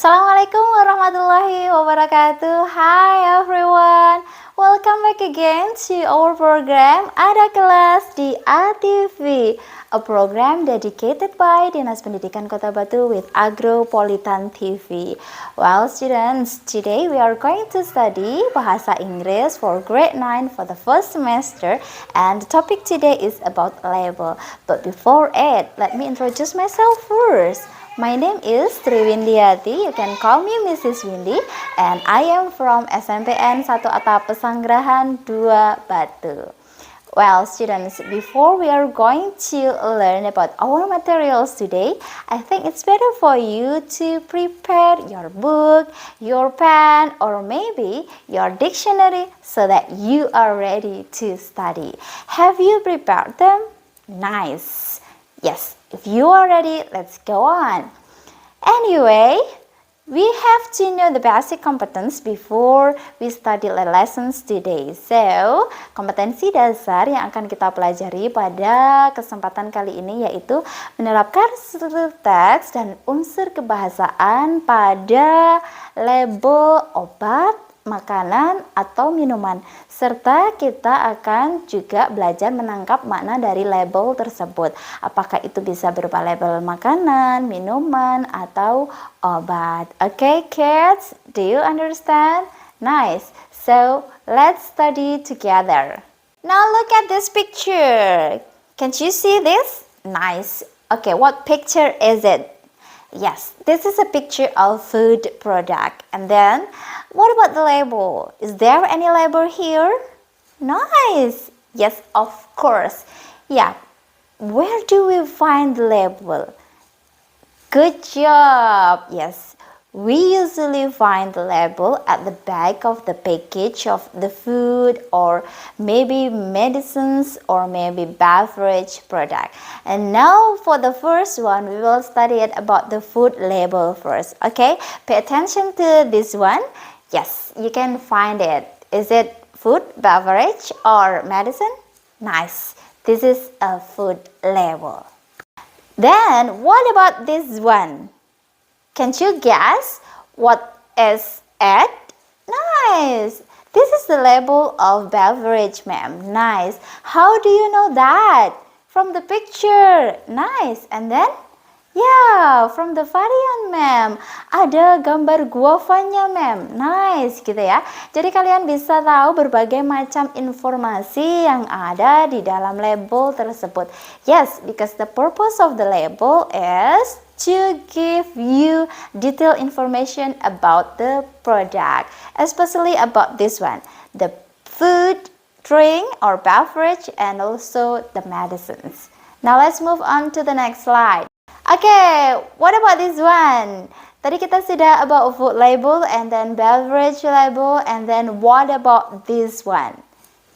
Assalamualaikum warahmatullahi wabarakatuh. Hi everyone. Welcome back again to our program Ada Kelas di ATV, a program dedicated by Dinas Pendidikan Kota Batu with Agropolitan TV. Well students, today we are going to study Bahasa Inggris for grade 9 for the first semester, and the topic today is about label. But before it, let me introduce myself first. My name is Triwindiati, you can call me Mrs. Windy, and I am from SMPN 1 Atap Pesanggerahan 2 Batu. Well students, before we are going to learn about our materials today, I think it's better for you to prepare your book, your pen, or maybe your dictionary so that you are ready to study. Have you prepared them? Nice. Yes, if you are ready, let's go on. Anyway, we have to know the basic competence before we study the lessons today. So, kompetensi dasar yang akan kita pelajari pada kesempatan kali ini yaitu menerapkan struktur teks dan unsur kebahasaan pada label obat, makanan, atau minuman. Serta kita akan juga belajar menangkap makna dari label tersebut. Apakah itu bisa berupa label makanan, minuman, atau obat. Okay kids, do you understand? Nice. So, let's study together. Now look at this picture. Can't you see this? Nice. Okay, what picture is it? Yes, this is a picture of food product. And then, what about the label? Is there any label here? Nice. Yes, of course. Yeah. Where do we find the label? Good job. Yes. We usually find the label at the back of the package of the food or maybe medicines or maybe beverage product. And now for the first one, we will study it about the food label first. Okay, pay attention to this one. Yes, you can find it. Is it food, beverage, or medicine? Nice. This is a food label. Then what about this one? Can you guess what is it? Nice. This is the label of beverage, ma'am. Nice. How do you know that? From the picture. Nice. And then? Yeah, from the variant, ma'am. Ada gambar guavanya, ma'am. Nice, gitu ya. Jadi kalian bisa tahu berbagai macam informasi yang ada di dalam label tersebut. Yes, because the purpose of the label is to give you detailed information about the product, especially about this one, the food, drink, or beverage, and also the medicines. Now let's move on to the next slide. Okay, what about this one? Tadi kita sudah about food label and then beverage label, and then what about this one?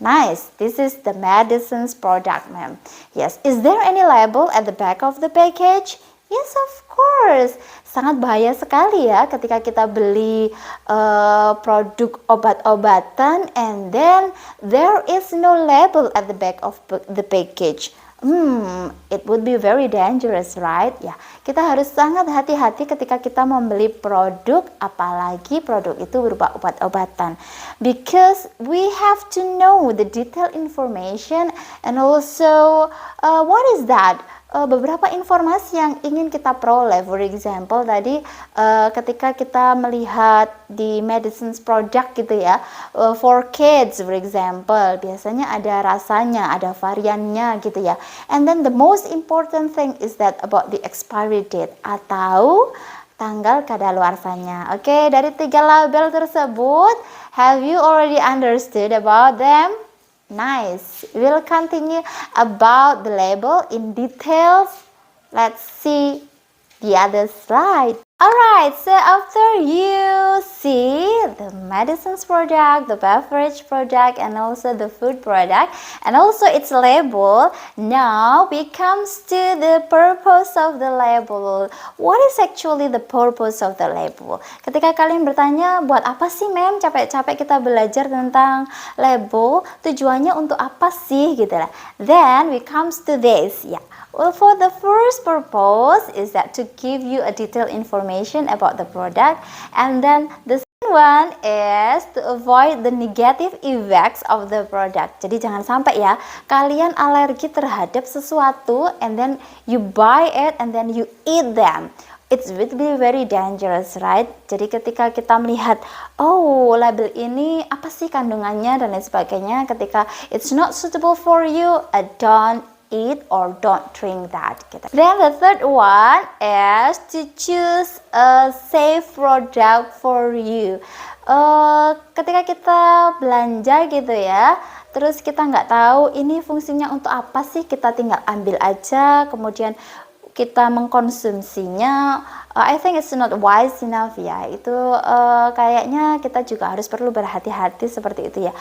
Nice, this is the medicines product, ma'am. Yes, is there any label at the back of the package? Yes, of course. Sangat bahaya sekali ya ketika kita beli produk obat-obatan and then there is no label at the back of the package. It would be very dangerous, right? Ya, kita harus sangat hati-hati ketika kita membeli produk, apalagi produk itu berupa obat-obatan. Because we have to know the detailed information and also what is that? Beberapa informasi yang ingin kita peroleh. For example, tadi ketika kita melihat di medicines product gitu ya, for kids for example, biasanya ada rasanya, ada variannya gitu ya. And then the most important thing is that about the expiry date atau tanggal kadaluarsanya. Oke, dari 3 label tersebut, have you already understood about them? Nice. We'll continue about the label in details. Let's see the other slide. Alright, so after you see the medicines product, the beverage product, and also the food product, and also its label, now we comes to the purpose of the label. What is actually the purpose of the label? Ketika kalian bertanya, buat apa sih ma'am capek-capek kita belajar tentang label, tujuannya untuk apa sih gitu lah. Then we comes to this, ya. Well, for the first purpose is that to give you a detailed information about the product, and then the second one is to avoid the negative effects of the product. Jadi jangan sampai ya kalian alergi terhadap sesuatu and then you buy it and then you eat them. It will be very dangerous, right? Jadi ketika kita melihat, oh label ini apa sih kandungannya dan lain sebagainya, ketika it's not suitable for you, don't eat or don't drink that. Then the third one is to choose a safe product for you. Ketika kita belanja gitu ya, terus kita nggak tahu ini fungsinya untuk apa sih, kita tinggal ambil aja, kemudian kita mengkonsumsinya, I think it's not wise enough ya. Itu kayaknya kita juga harus perlu berhati-hati seperti itu ya.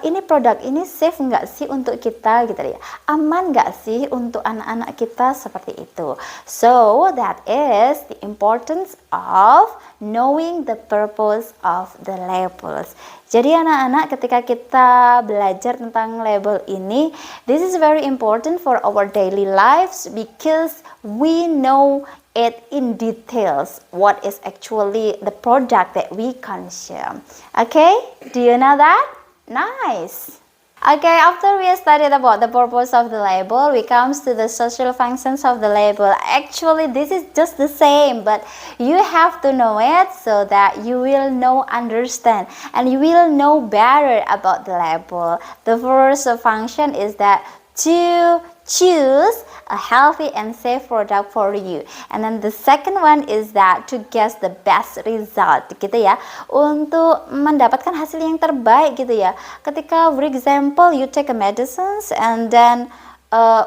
Ini produk ini safe nggak sih untuk kita gitu ya? Aman nggak sih untuk anak-anak kita seperti itu? So that is the importance of knowing the purpose of the labels. Jadi anak-anak, ketika kita belajar tentang label ini, this is very important for our daily lives because we know it in details what is actually the product that we consume. Okay, do you know that? Nice. Okay, after we studied about the purpose of the label, we comes to the social functions of the label. Actually, this is just the same, but you have to know it so that you will understand, and you will know better about the label. The first function is that to choose a healthy and safe product for you, and then the second one is that to get the best result gitu ya, untuk mendapatkan hasil yang terbaik gitu ya. Ketika for example you take a medicines and then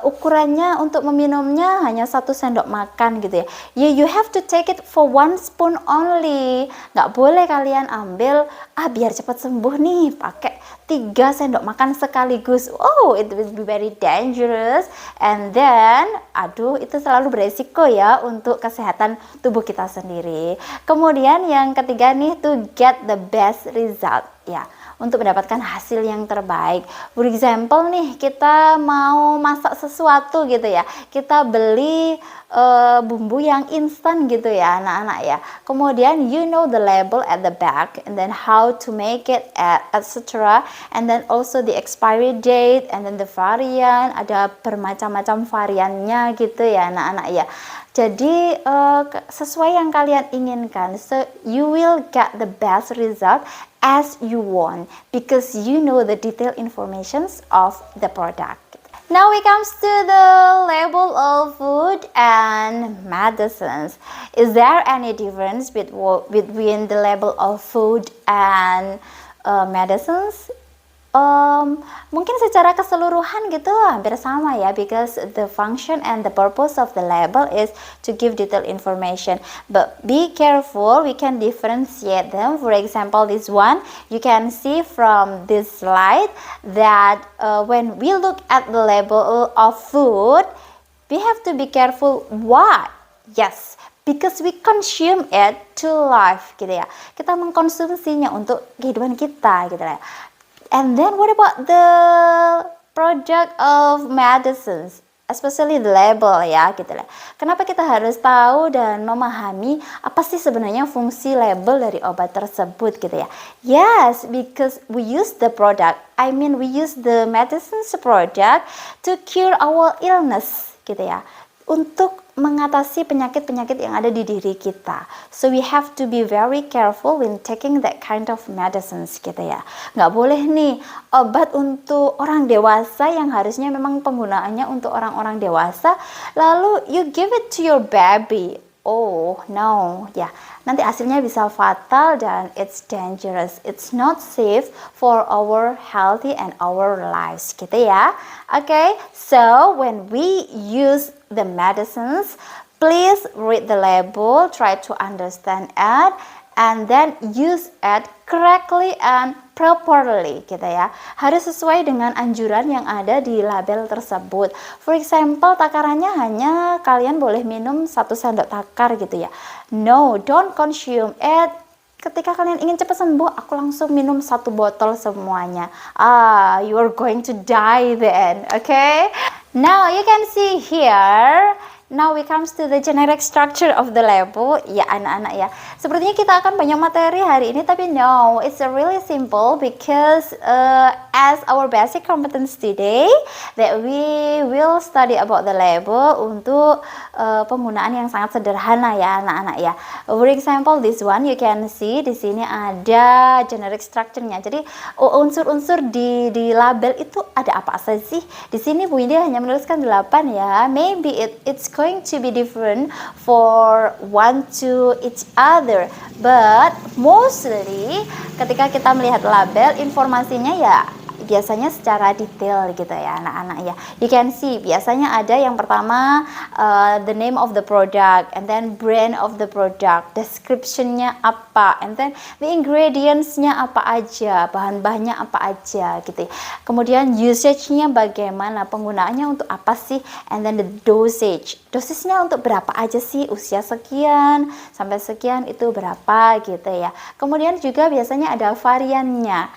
ukurannya untuk meminumnya hanya 1 sendok makan gitu ya. You have to take it for 1 spoon only. Nggak boleh kalian ambil biar cepat sembuh nih pakai 3 sendok makan sekaligus. Oh, it will be very dangerous, and then itu selalu beresiko ya untuk kesehatan tubuh kita sendiri. Kemudian yang ketiga nih, to get the best result ya, untuk mendapatkan hasil yang terbaik. For example nih, kita mau masak sesuatu gitu ya, kita beli bumbu yang instan gitu ya anak-anak ya. Kemudian you know the label at the back, and then how to make it, etc. And then also the expiry date, and then the variant, ada bermacam-macam variannya gitu ya anak-anak ya. Jadi sesuai yang kalian inginkan, so you will get the best result as you want because you know the detailed informations of the product. Now we comes to the label of food and medicines. Is there any difference between the label of food and medicines? Mungkin secara keseluruhan gitu hampir sama ya, because the function and the purpose of the label is to give detailed information, but be careful, we can differentiate them. For example, this one, you can see from this slide that when we look at the label of food, we have to be careful. Why? Yes, because we consume it to life gitu ya, kita mengkonsumsinya untuk kehidupan kita gitu ya. And then what about the product of medicines, especially the label ya gitu lah. Kenapa kita harus tahu dan memahami apa sih sebenarnya fungsi label dari obat tersebut gitu ya? Yes, because we use the product, we use the medicines product to cure our illness gitu ya, untuk mengatasi penyakit-penyakit yang ada di diri kita. So we have to be very careful when taking that kind of medicines gitu ya. Nggak boleh nih obat untuk orang dewasa yang harusnya memang penggunaannya untuk orang-orang dewasa, lalu you give it to your baby. Oh no, ya, nanti hasilnya bisa fatal dan it's dangerous. It's not safe for our healthy and our lives gitu ya. Okay, so when we use the medicines, please read the label, try to understand it, and then use it correctly and properly gitu ya. Harus sesuai dengan anjuran yang ada di label tersebut. For example, takarannya hanya kalian boleh minum 1 sendok takar gitu ya. No, don't consume it. Ketika kalian ingin cepat sembuh, aku langsung minum 1 botol semuanya. You are going to die then, okay? Now you can see here. Now we comes to the generic structure of the label. Ya anak-anak ya. Sepertinya kita akan banyak materi hari ini, tapi no, it's really simple because as our basic competence today that we will study about the label untuk penggunaan yang sangat sederhana ya anak-anak ya. For example, this one you can see di sini ada generic structure-nya. Jadi unsur-unsur di label itu ada apa saja sih? Di sini Bu India hanya menuliskan 8 ya. Maybe it's going to be different for one to each other, but mostly ketika kita melihat label, informasinya ya biasanya secara detail gitu ya anak-anak ya. You can see biasanya ada yang pertama the name of the product, and then brand of the product, description-nya apa, and then the ingredients-nya apa aja, bahan-bahannya apa aja gitu ya. Kemudian usage-nya bagaimana, penggunaannya untuk apa sih, and then the dosage, dosisnya untuk berapa aja sih, usia sekian sampai sekian itu berapa gitu ya. Kemudian juga biasanya ada variannya.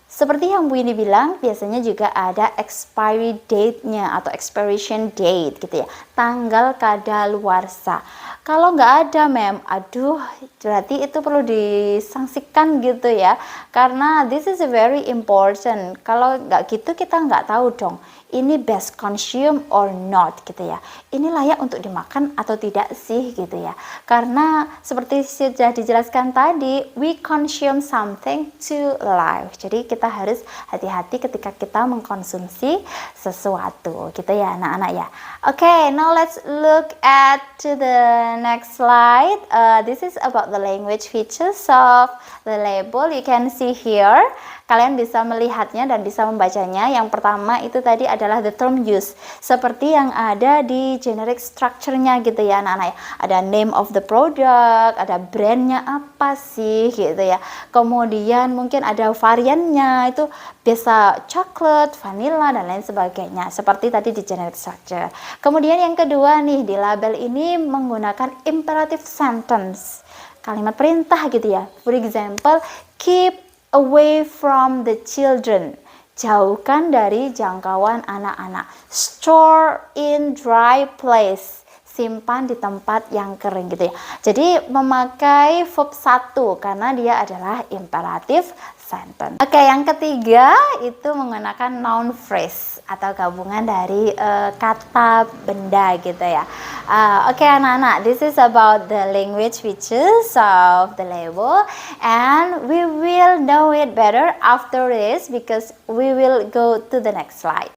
Seperti yang Bu ini bilang, biasanya juga ada expiry date-nya atau expiration date gitu ya, tanggal kadaluarsa. Kalau nggak ada aduh, berarti itu perlu disangsikan gitu ya, karena this is very important. Kalau nggak gitu kita nggak tahu dong, ini best consume or not gitu ya. Ini layak untuk dimakan atau tidak sih gitu ya. Karena seperti sudah dijelaskan tadi, we consume something to life. Jadi kita harus hati-hati ketika kita mengkonsumsi sesuatu gitu ya anak-anak ya. Okay, now let's look at to the next slide. This is about the language features of the label. You can see here. Kalian bisa melihatnya dan bisa membacanya. Yang pertama itu tadi adalah the term use, seperti yang ada di generic structure-nya gitu ya anak-anak ya. Ada name of the product, ada brandnya apa sih gitu ya. Kemudian mungkin ada variannya, itu biasa coklat, vanilla dan lain sebagainya, seperti tadi di generic structure. Kemudian yang kedua nih, di label ini menggunakan imperative sentence, kalimat perintah gitu ya. For example, keep away from the children, jauhkan dari jangkauan anak-anak. Store in dry place, simpan di tempat yang kering gitu ya. Jadi memakai verb 1 karena dia adalah imperative sentence. Oke, yang ketiga itu menggunakan noun phrase atau gabungan dari kata benda gitu ya. Oke anak-anak, this is about the language features of the label, and we will know it better after this because we will go to the next slide.